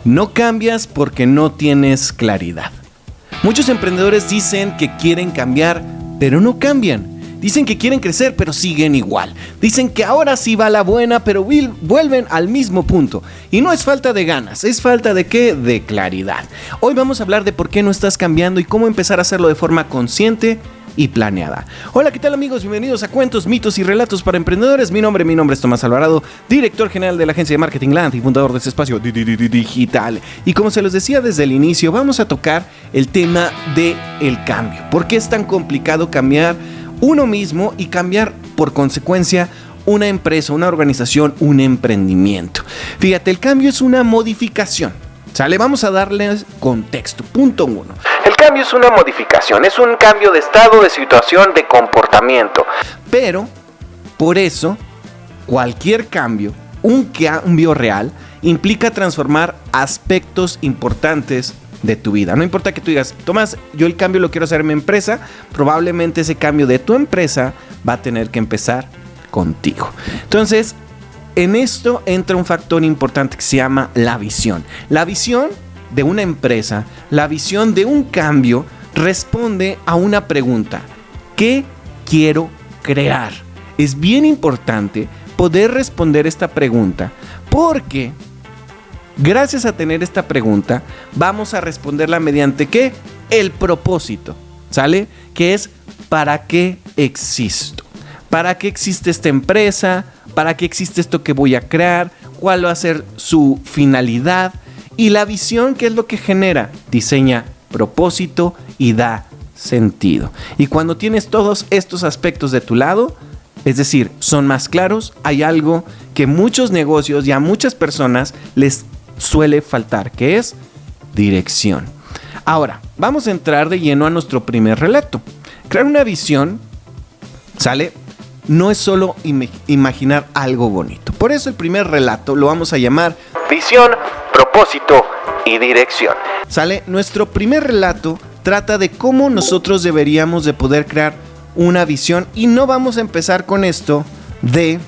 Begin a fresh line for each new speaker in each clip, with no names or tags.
No cambias porque no tienes claridad. Muchos emprendedores dicen que quieren cambiar, pero no cambian. Dicen que quieren crecer, pero siguen igual. Dicen que ahora sí va la buena, pero vuelven al mismo punto. Y no es falta de ganas, es falta de ¿qué? De claridad. Hoy vamos a hablar de por qué no estás cambiando y cómo empezar a hacerlo de forma consciente y planeada. Hola, ¿qué tal amigos? Bienvenidos a Cuentos, Mitos y Relatos para Emprendedores. Mi nombre es Tomás Alvarado, director general de la agencia de Marketing Land y fundador de este espacio digital. Y como se los decía desde el inicio, vamos a tocar el tema del cambio. ¿Por qué es tan complicado cambiar uno mismo y cambiar por consecuencia una empresa, una organización, un emprendimiento? Fíjate, el cambio es una modificación. ¿Sale? Vamos a darles contexto. Punto 1. El cambio es una modificación, es un cambio de estado, de situación, de comportamiento. Pero, por eso, cualquier cambio, un cambio real, implica transformar aspectos importantes de tu vida. No importa que tú digas, Tomás, yo el cambio lo quiero hacer en mi empresa, probablemente ese cambio de tu empresa va a tener que empezar contigo. Entonces, en esto entra un factor importante que se llama la visión. La visión de una empresa, la visión de un cambio, responde a una pregunta: ¿qué quiero crear? Es bien importante poder responder esta pregunta, porque gracias a tener esta pregunta, vamos a responderla mediante ¿qué? El propósito, ¿sale? Que es ¿para qué existo? ¿Para qué existe esta empresa? ¿Para qué existe esto que voy a crear? ¿Cuál va a ser su finalidad? Y la visión, ¿qué es lo que genera? Diseña propósito y da sentido. Y cuando tienes todos estos aspectos de tu lado, es decir, son más claros, hay algo que muchos negocios y a muchas personas les suele faltar, que es dirección. Ahora, vamos a entrar de lleno a nuestro primer relato. Crear una visión, ¿sale? No es solo imaginar algo bonito. Por eso el primer relato lo vamos a llamar visión, propósito y dirección. ¿Sale? Nuestro primer relato trata de cómo nosotros deberíamos de poder crear una visión, y no vamos a empezar con esto de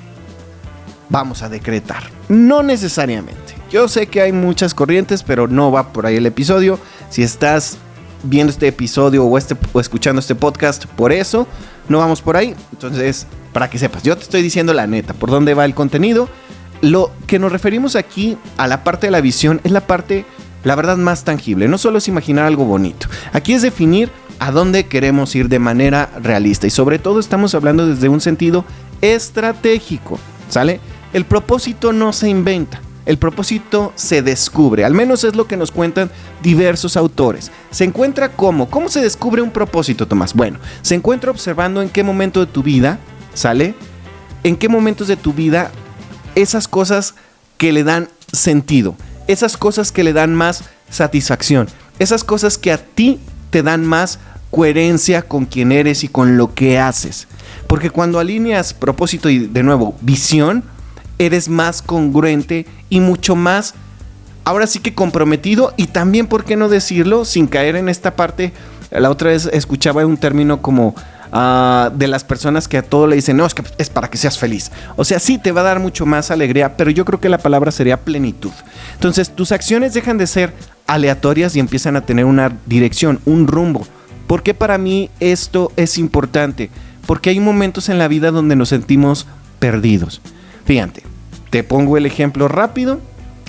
vamos a decretar. No necesariamente. Yo sé que hay muchas corrientes, pero no va por ahí el episodio. Si estás viendo este episodio o escuchando este podcast, por eso no vamos por ahí. Entonces, para que sepas, yo te estoy diciendo la neta, por dónde va el contenido. Lo que nos referimos aquí a la parte de la visión es la parte, la verdad, más tangible. No solo es imaginar algo bonito. Aquí es definir a dónde queremos ir de manera realista. Y sobre todo estamos hablando desde un sentido estratégico, ¿sale? El propósito no se inventa. El propósito se descubre, al menos es lo que nos cuentan diversos autores. Se encuentra ¿cómo se descubre un propósito, Tomás? Bueno, se encuentra observando en qué momento de tu vida, ¿sale? En qué momentos de tu vida esas cosas que le dan sentido, esas cosas que le dan más satisfacción, esas cosas que a ti te dan más coherencia con quién eres y con lo que haces. Porque cuando alineas propósito y, de nuevo, visión, eres más congruente y mucho más, ahora sí que comprometido, y también, ¿por qué no decirlo? Sin caer en esta parte, la otra vez escuchaba un término como de las personas que a todo le dicen, no, es que es para que seas feliz. O sea, sí te va a dar mucho más alegría, pero yo creo que la palabra sería plenitud. Entonces, tus acciones dejan de ser aleatorias y empiezan a tener una dirección, un rumbo. ¿Por qué para mí esto es importante? Porque hay momentos en la vida donde nos sentimos perdidos. Fíjate, te pongo el ejemplo rápido.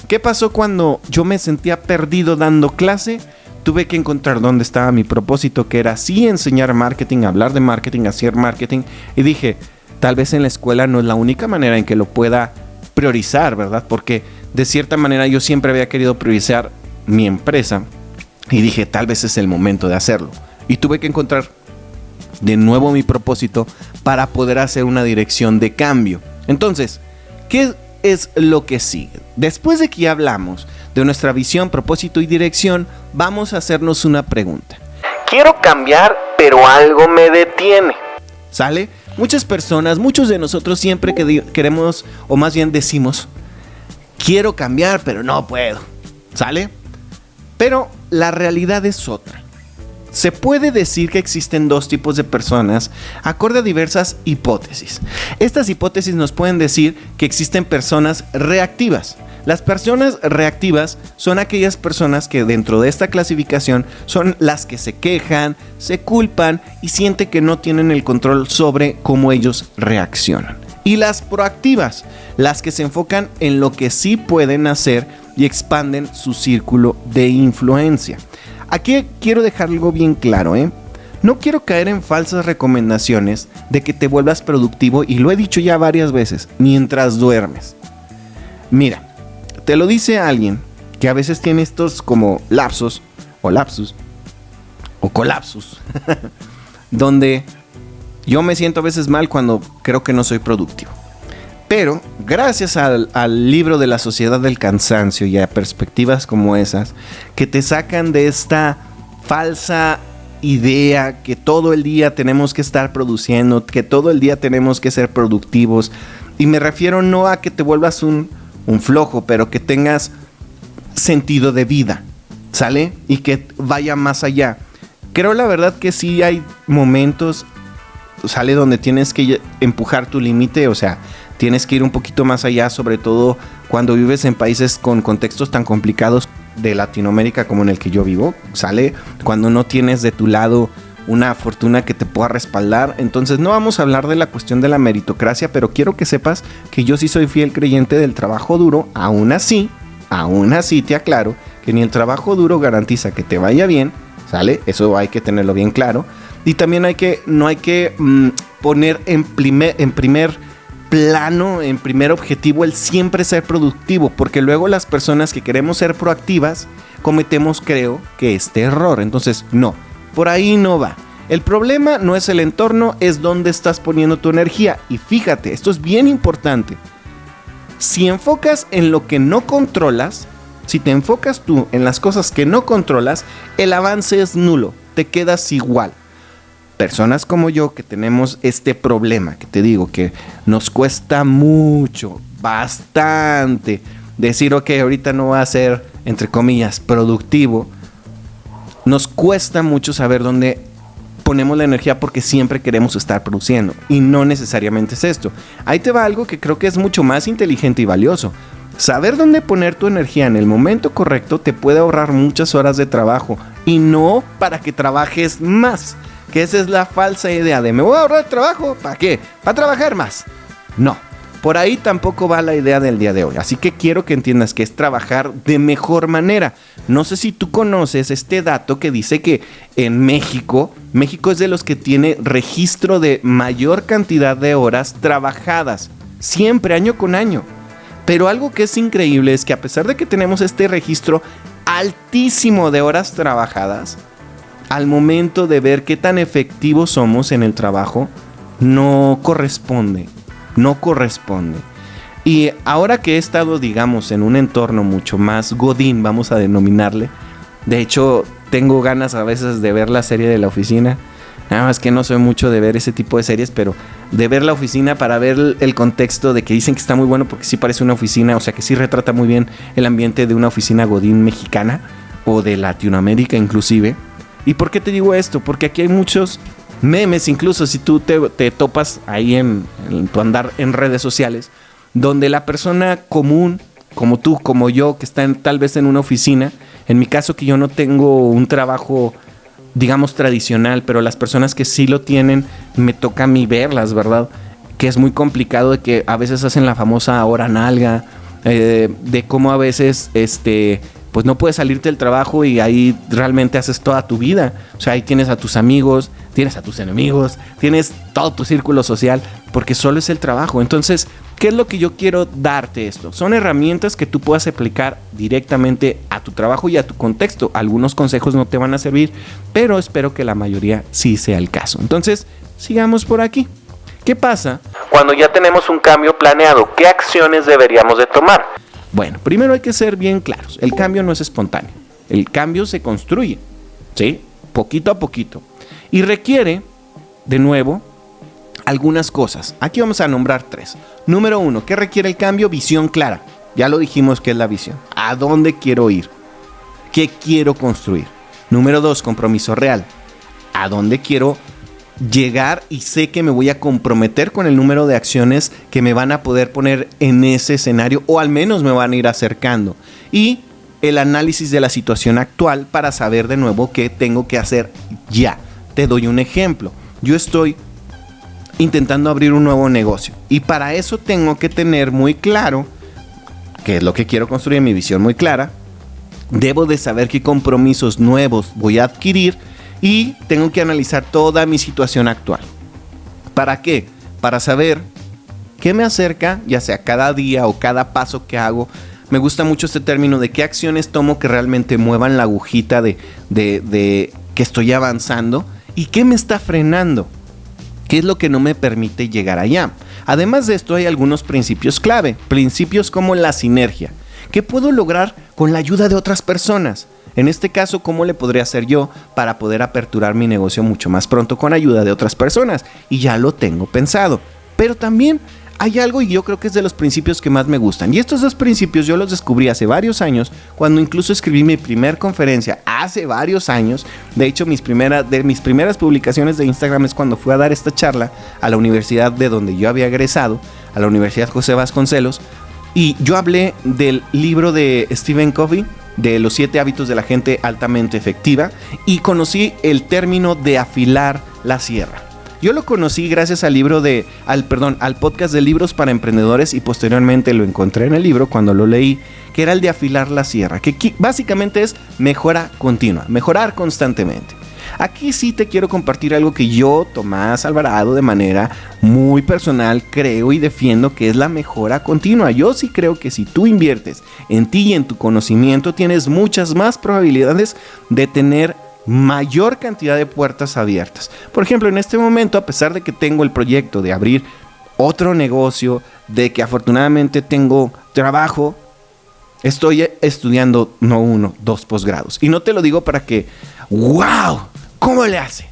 ¿Qué pasó cuando yo me sentía perdido dando clase? Tuve que encontrar dónde estaba mi propósito, que era sí enseñar marketing, hablar de marketing, hacer marketing. Y dije, tal vez en la escuela no es la única manera en que lo pueda priorizar, ¿verdad? Porque de cierta manera yo siempre había querido priorizar mi empresa. Y dije, tal vez es el momento de hacerlo. Y tuve que encontrar de nuevo mi propósito para poder hacer una dirección de cambio. Entonces, ¿qué es lo que sigue? Después de que ya hablamos de nuestra visión, propósito y dirección, vamos a hacernos una pregunta. Quiero cambiar, pero algo me detiene. ¿Sale? Muchas personas, muchos de nosotros siempre queremos, o más bien decimos, quiero cambiar, pero no puedo. ¿Sale? Pero la realidad es otra. Se puede decir que existen dos tipos de personas acorde a diversas hipótesis. Estas hipótesis nos pueden decir que existen personas reactivas. Las personas reactivas son aquellas personas que dentro de esta clasificación son las que se quejan, se culpan y sienten que no tienen el control sobre cómo ellos reaccionan. Y las proactivas, las que se enfocan en lo que sí pueden hacer y expanden su círculo de influencia. Aquí quiero dejar algo bien claro, No quiero caer en falsas recomendaciones de que te vuelvas productivo, y lo he dicho ya varias veces, mientras duermes. Mira, te lo dice alguien que a veces tiene estos como lapsus o colapsus, donde yo me siento a veces mal cuando creo que no soy productivo. Pero gracias al libro de La Sociedad del Cansancio y a perspectivas como esas, que te sacan de esta falsa idea que todo el día tenemos que estar produciendo, que todo el día tenemos que ser productivos. Y me refiero no a que te vuelvas un flojo, pero que tengas sentido de vida, ¿sale? Y que vaya más allá. Creo la verdad que sí hay momentos, ¿sale? Donde tienes que empujar tu límite, o sea, tienes que ir un poquito más allá, sobre todo cuando vives en países con contextos tan complicados de Latinoamérica como en el que yo vivo, ¿sale? Cuando no tienes de tu lado una fortuna que te pueda respaldar. Entonces no vamos a hablar de la cuestión de la meritocracia, pero quiero que sepas que yo sí soy fiel creyente del trabajo duro. Aún así te aclaro que ni el trabajo duro garantiza que te vaya bien, ¿sale? Eso hay que tenerlo bien claro. Y también no hay que poner en primer plano, en primer objetivo, el siempre ser productivo, porque luego las personas que queremos ser proactivas cometemos, creo, que este error. Entonces, no, por ahí no va. El problema no es el entorno, es dónde estás poniendo tu energía. Y fíjate, esto es bien importante. Si enfocas en lo que no controlas, si te enfocas tú en las cosas que no controlas, el avance es nulo, te quedas igual. Personas como yo que tenemos este problema, que te digo que nos cuesta mucho, bastante, decir ok, ahorita no va a ser, entre comillas, productivo. Nos cuesta mucho saber dónde ponemos la energía porque siempre queremos estar produciendo y no necesariamente es esto. Ahí te va algo que creo que es mucho más inteligente y valioso. Saber dónde poner tu energía en el momento correcto te puede ahorrar muchas horas de trabajo y no para que trabajes más. Que esa es la falsa idea de me voy a ahorrar trabajo, ¿para qué? ¿Para trabajar más? No, por ahí tampoco va la idea del día de hoy. Así que quiero que entiendas que es trabajar de mejor manera. No sé si tú conoces este dato que dice que en México es de los que tiene registro de mayor cantidad de horas trabajadas, siempre año con año. Pero algo que es increíble es que a pesar de que tenemos este registro altísimo de horas trabajadas, al momento de ver qué tan efectivos somos en el trabajo, no corresponde. Y ahora que he estado, digamos, en un entorno mucho más godín, vamos a denominarle, de hecho, tengo ganas a veces de ver la serie de La Oficina. Nada más que no soy mucho de ver ese tipo de series, pero de ver La Oficina para ver el contexto de que dicen que está muy bueno porque sí parece una oficina, o sea que sí retrata muy bien el ambiente de una oficina godín mexicana o de Latinoamérica inclusive. ¿Y por qué te digo esto? Porque aquí hay muchos memes, incluso si tú te topas ahí en tu andar en redes sociales, donde la persona común, como tú, como yo, que está tal vez en una oficina, en mi caso que yo no tengo un trabajo, digamos, tradicional, pero las personas que sí lo tienen, me toca a mí verlas, ¿verdad? Que es muy complicado, de que a veces hacen la famosa hora nalga, de cómo a veces, pues no puedes salirte del trabajo y ahí realmente haces toda tu vida. O sea, ahí tienes a tus amigos, tienes a tus enemigos, tienes todo tu círculo social, porque solo es el trabajo. Entonces, ¿qué es lo que yo quiero darte esto? Son herramientas que tú puedas aplicar directamente a tu trabajo y a tu contexto. Algunos consejos no te van a servir, pero espero que la mayoría sí sea el caso. Entonces, sigamos por aquí. ¿Qué pasa cuando ya tenemos un cambio planeado? ¿Qué acciones deberíamos de tomar? Bueno, primero hay que ser bien claros. El cambio no es espontáneo. El cambio se construye, ¿sí? Poquito a poquito. Y requiere, de nuevo, algunas cosas. Aquí vamos a nombrar 3. Número 1, ¿qué requiere el cambio? Visión clara. Ya lo dijimos que es la visión. ¿A dónde quiero ir? ¿Qué quiero construir? Número 2, compromiso real. ¿A dónde quiero llegar y sé que me voy a comprometer con el número de acciones que me van a poder poner en ese escenario o al menos me van a ir acercando. Y el análisis de la situación actual para saber de nuevo qué tengo que hacer ya. Te doy un ejemplo. Yo estoy intentando abrir un nuevo negocio y para eso tengo que tener muy claro qué es lo que quiero construir, mi visión muy clara. Debo de saber qué compromisos nuevos voy a adquirir y tengo que analizar toda mi situación actual. ¿Para qué? Para saber qué me acerca, ya sea cada día o cada paso que hago. Me gusta mucho este término de qué acciones tomo que realmente muevan la agujita de que estoy avanzando y qué me está frenando. ¿Qué es lo que no me permite llegar allá? Además de esto hay algunos principios clave, principios como la sinergia. ¿Qué puedo lograr con la ayuda de otras personas? En este caso, ¿cómo le podría hacer yo para poder aperturar mi negocio mucho más pronto con ayuda de otras personas? Y ya lo tengo pensado. Pero también hay algo y yo creo que es de los principios que más me gustan. Y estos dos principios yo los descubrí hace varios años, cuando incluso escribí mi primer conferencia hace varios años. De hecho, mis primeras publicaciones de Instagram es cuando fui a dar esta charla a la universidad de donde yo había egresado, a la Universidad José Vasconcelos. Y yo hablé del libro de Stephen Covey, de los 7 hábitos de la gente altamente efectiva, y conocí el término de afilar la sierra. Yo lo conocí gracias al al podcast de libros para emprendedores y posteriormente lo encontré en el libro cuando lo leí, que era el de afilar la sierra, que básicamente es mejora continua, mejorar constantemente. Aquí sí te quiero compartir algo que yo, Tomás Alvarado, de manera muy personal creo y defiendo, que es la mejora continua. Yo sí creo que si tú inviertes en ti y en tu conocimiento, tienes muchas más probabilidades de tener mayor cantidad de puertas abiertas. Por ejemplo, en este momento, a pesar de que tengo el proyecto de abrir otro negocio, de que afortunadamente tengo trabajo, estoy estudiando no 1, 2 posgrados. Y no te lo digo para que, ¡wow! ¿Cómo le hace?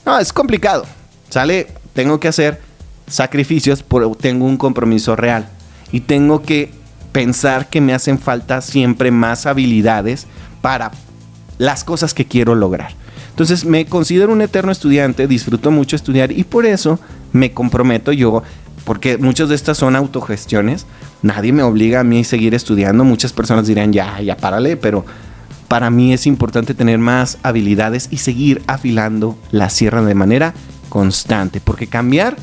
No, es complicado. ¿Sale? Tengo que hacer sacrificios, tengo un compromiso real. Y tengo que pensar que me hacen falta siempre más habilidades para las cosas que quiero lograr. Entonces me considero un eterno estudiante, disfruto mucho estudiar y por eso me comprometo yo, porque muchas de estas son autogestiones. Nadie me obliga a mí a seguir estudiando. Muchas personas dirán, ya párale, pero para mí es importante tener más habilidades y seguir afilando la sierra de manera constante, porque cambiar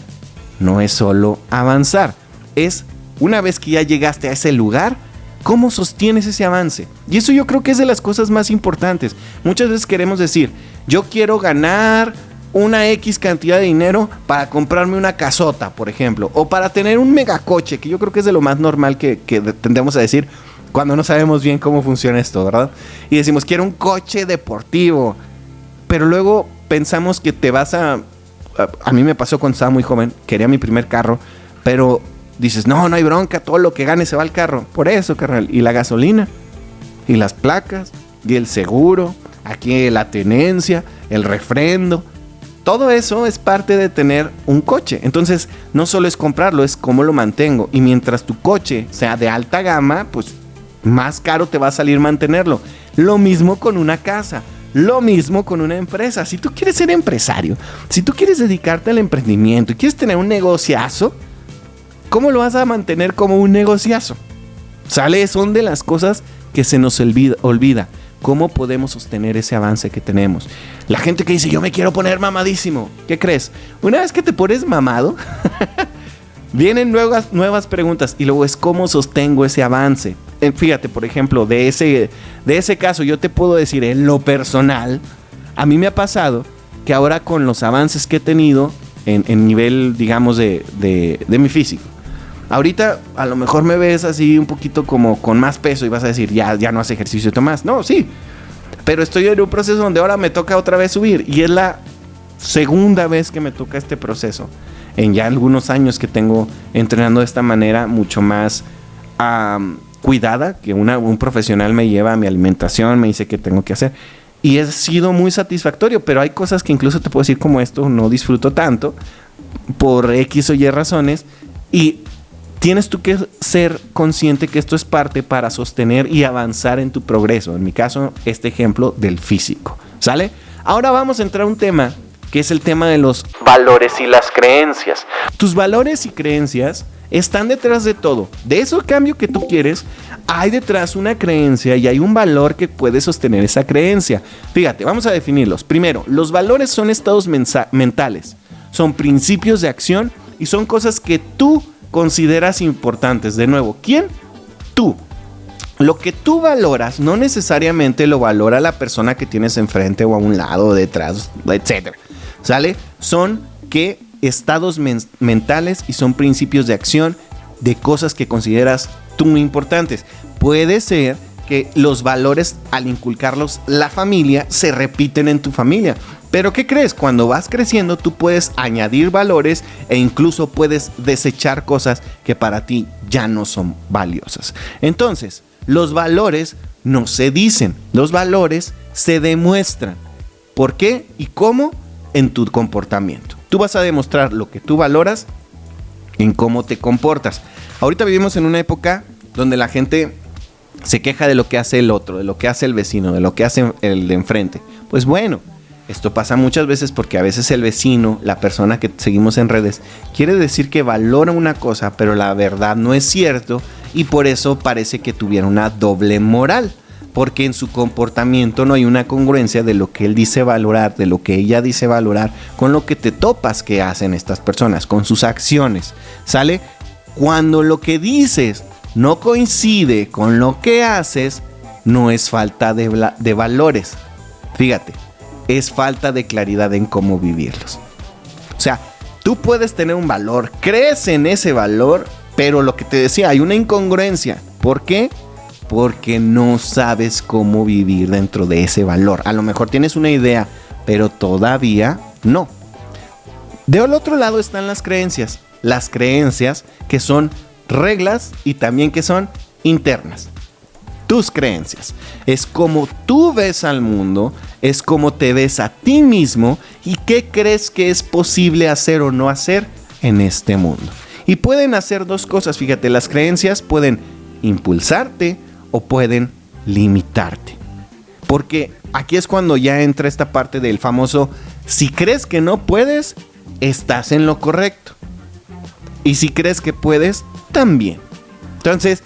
no es solo avanzar, es una vez que ya llegaste a ese lugar, ¿cómo sostienes ese avance? Y eso yo creo que es de las cosas más importantes. Muchas veces queremos decir, yo quiero ganar una X cantidad de dinero para comprarme una casota, por ejemplo, o para tener un megacoche, que yo creo que es de lo más normal que tendemos a decir cuando no sabemos bien cómo funciona esto, ¿verdad? Y decimos, quiero un coche deportivo. Pero luego pensamos que te vas a mí me pasó cuando estaba muy joven, quería mi primer carro, pero dices, no hay bronca, todo lo que gane se va al carro. Por eso, carnal. Y la gasolina, y las placas, y el seguro, aquí la tenencia, el refrendo. Todo eso es parte de tener un coche. Entonces, no solo es comprarlo, es cómo lo mantengo. Y mientras tu coche sea de alta gama, pues más caro te va a salir mantenerlo. Lo mismo con una casa, lo mismo con una empresa. Si tú quieres ser empresario, si tú quieres dedicarte al emprendimiento y quieres tener un negociazo, ¿cómo lo vas a mantener como un negociazo? ¿Sale? Son de las cosas que se nos olvida. ¿Cómo podemos sostener ese avance que tenemos? La gente que dice, yo me quiero poner mamadísimo. ¿Qué crees? Una vez que te pones mamado, vienen nuevas preguntas y luego es cómo sostengo ese avance. Fíjate, por ejemplo, de ese caso yo te puedo decir en lo personal, a mí me ha pasado que ahora con los avances que he tenido en nivel, digamos, de mi físico, ahorita a lo mejor me ves así un poquito como con más peso y vas a decir, ya no hace ejercicio, Tomás. No, sí, pero estoy en un proceso donde ahora me toca otra vez subir y es la segunda vez que me toca este proceso. En ya algunos años que tengo entrenando de esta manera mucho más cuidada, que un profesional me lleva a mi alimentación, me dice qué tengo que hacer. Y ha sido muy satisfactorio, pero hay cosas que incluso te puedo decir como esto, no disfruto tanto por X o Y razones. Y tienes tú que ser consciente que esto es parte para sostener y avanzar en tu progreso. En mi caso, este ejemplo del físico. ¿Sale? Ahora vamos a entrar a un tema que es el tema de los valores y las creencias. Tus valores y creencias están detrás de todo. De ese cambio que tú quieres, hay detrás una creencia y hay un valor que puede sostener esa creencia. Fíjate, vamos a definirlos. Primero, los valores son estados mentales, son principios de acción y son cosas que tú consideras importantes. De nuevo, ¿quién? Tú. Lo que tú valoras no necesariamente lo valora la persona que tienes enfrente o a un lado, detrás, etc. ¿Sale? Son estados mentales y son principios de acción de cosas que consideras tú importantes. Puede ser que los valores, al inculcarlos la familia, se repiten en tu familia. Pero ¿qué crees? Cuando vas creciendo, tú puedes añadir valores e incluso puedes desechar cosas que para ti ya no son valiosas. Entonces, los valores no se dicen, los valores se demuestran. ¿Por qué y cómo? En tu comportamiento. Tú vas a demostrar lo que tú valoras en cómo te comportas. Ahorita vivimos en una época donde la gente se queja de lo que hace el otro, de lo que hace el vecino, de lo que hace el de enfrente. Pues bueno, esto pasa muchas veces porque a veces el vecino, la persona que seguimos en redes, quiere decir que valora una cosa, pero la verdad no es cierto y por eso parece que tuviera una doble moral. Porque en su comportamiento no hay una congruencia de lo que él dice valorar, de lo que ella dice valorar, con lo que te topas que hacen estas personas, con sus acciones. ¿Sale? Cuando lo que dices no coincide con lo que haces, no es falta de valores. Fíjate, es falta de claridad en cómo vivirlos. O sea, tú puedes tener un valor, crees en ese valor, pero lo que te decía, hay una incongruencia. ¿Por qué? Porque no sabes cómo vivir dentro de ese valor. A lo mejor tienes una idea, pero todavía no. Del otro lado están las creencias. Las creencias que son reglas y también que son internas. Tus creencias. Es como tú ves al mundo, es como te ves a ti mismo y qué crees que es posible hacer o no hacer en este mundo. Y pueden hacer dos cosas, fíjate, las creencias pueden impulsarte o pueden limitarte. Porque aquí es cuando ya entra esta parte del famoso, si crees que no puedes, estás en lo correcto. Y si crees que puedes, también. Entonces,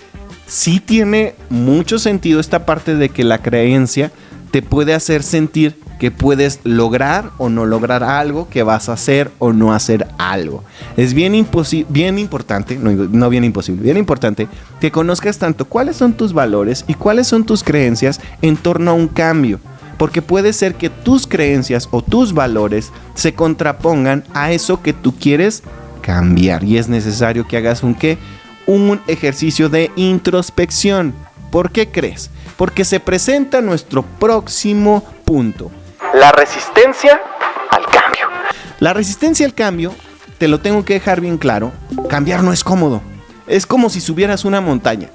sí tiene mucho sentido esta parte de que la creencia te puede hacer sentir que puedes lograr o no lograr algo, que vas a hacer o no hacer algo. Es bien importante, no bien imposible, bien importante que conozcas tanto cuáles son tus valores y cuáles son tus creencias en torno a un cambio. Porque puede ser que tus creencias o tus valores se contrapongan a eso que tú quieres cambiar. Y es necesario que hagas un ejercicio de introspección. ¿Por qué crees? Porque se presenta nuestro próximo punto. La resistencia al cambio. La resistencia al cambio, te lo tengo que dejar bien claro, cambiar no es cómodo. Es como si subieras una montaña.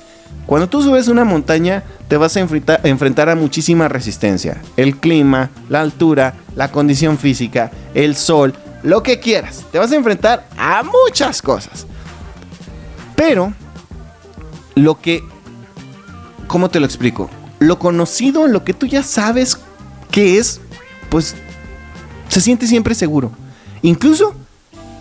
Cuando tú subes una montaña, te vas a enfrentar a muchísima resistencia. El clima, la altura, la condición física, el sol, lo que quieras. Te vas a enfrentar a muchas cosas. Pero, ¿cómo te lo explico? Lo conocido, lo que tú ya sabes que es, pues se siente siempre seguro. Incluso,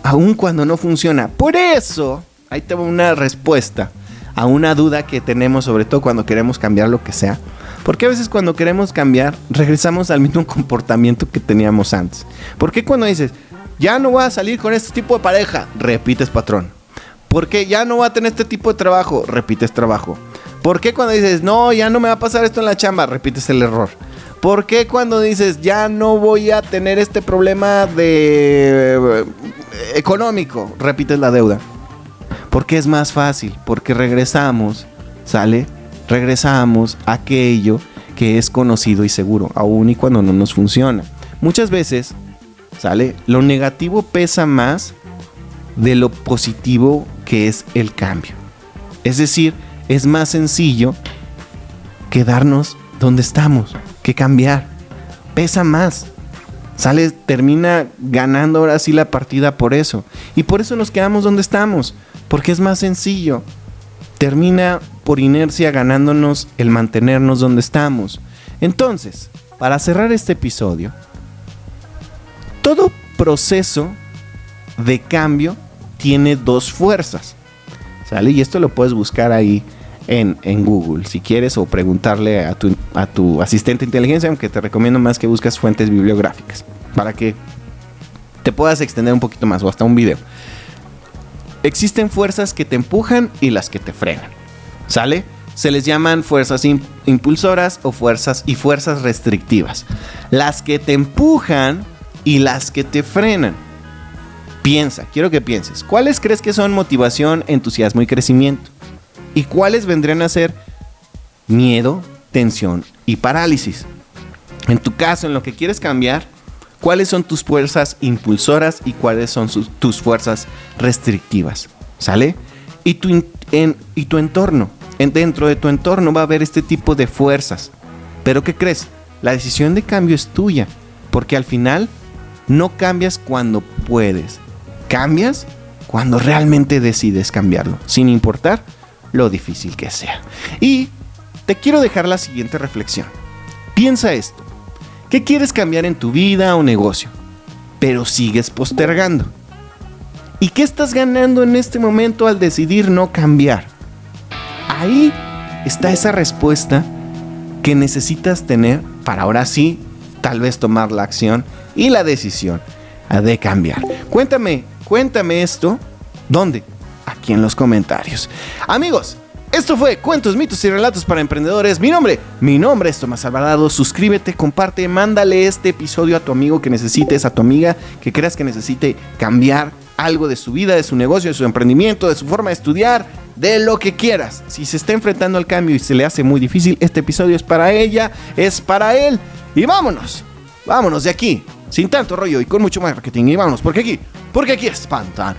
aun cuando no funciona. Por eso, ahí te va una respuesta a una duda que tenemos, sobre todo cuando queremos cambiar lo que sea. Porque a veces cuando queremos cambiar, regresamos al mismo comportamiento que teníamos antes. ¿Por qué cuando dices, ya no voy a salir con este tipo de pareja? Repites patrón. ¿Por qué ya no voy a tener este tipo de trabajo? Repites trabajo. ¿Por qué cuando dices, no, ya no me va a pasar esto en la chamba? Repites el error. ¿Por qué cuando dices, ya no voy a tener este problema económico? Repites la deuda. Porque es más fácil, porque regresamos, ¿sale? Regresamos a aquello que es conocido y seguro, aun y cuando no nos funciona. Muchas veces, ¿sale? Lo negativo pesa más de lo positivo que es el cambio. Es decir, es más sencillo quedarnos donde estamos que cambiar. Pesa más. ¿Sale? Termina ganando ahora sí la partida por eso. Y por eso nos quedamos donde estamos. Porque es más sencillo. Termina por inercia ganándonos el mantenernos donde estamos. Entonces, para cerrar este episodio, todo proceso de cambio tiene dos fuerzas, ¿sale? Y esto lo puedes buscar ahí en Google, si quieres, o preguntarle a tu asistente de inteligencia, aunque te recomiendo más que busques fuentes bibliográficas, para que te puedas extender un poquito más, o hasta un video. Existen fuerzas que te empujan y las que te frenan, ¿sale? Se les llaman fuerzas impulsoras o fuerzas restrictivas. Las que te empujan y las que te frenan. Piensa, quiero que pienses, ¿cuáles crees que son motivación, entusiasmo y crecimiento? ¿Y cuáles vendrían a ser miedo, tensión y parálisis? En tu caso, en lo que quieres cambiar, ¿cuáles son tus fuerzas impulsoras y cuáles son tus fuerzas restrictivas? ¿Sale? Y tu entorno. Dentro de tu entorno va a haber este tipo de fuerzas. ¿Pero qué crees? La decisión de cambio es tuya. Porque al final no cambias cuando puedes. Cambias cuando realmente decides cambiarlo. Sin importar lo difícil que sea. Y te quiero dejar la siguiente reflexión. Piensa esto. ¿Qué quieres cambiar en tu vida o negocio? Pero sigues postergando. ¿Y qué estás ganando en este momento al decidir no cambiar? Ahí está esa respuesta que necesitas tener para ahora sí, tal vez tomar la acción y la decisión de cambiar. Cuéntame esto. ¿Dónde? Aquí en los comentarios. Amigos, esto fue Cuentos, Mitos y Relatos para Emprendedores. Mi nombre es Tomás Alvarado. Suscríbete, comparte, mándale este episodio a tu amigo que necesites, a tu amiga que creas que necesite cambiar algo de su vida, de su negocio, de su emprendimiento, de su forma de estudiar, de lo que quieras. Si se está enfrentando al cambio y se le hace muy difícil, este episodio es para ella, es para él. Y vámonos de aquí, sin tanto rollo y con mucho más marketing. Y vámonos, porque aquí espantan.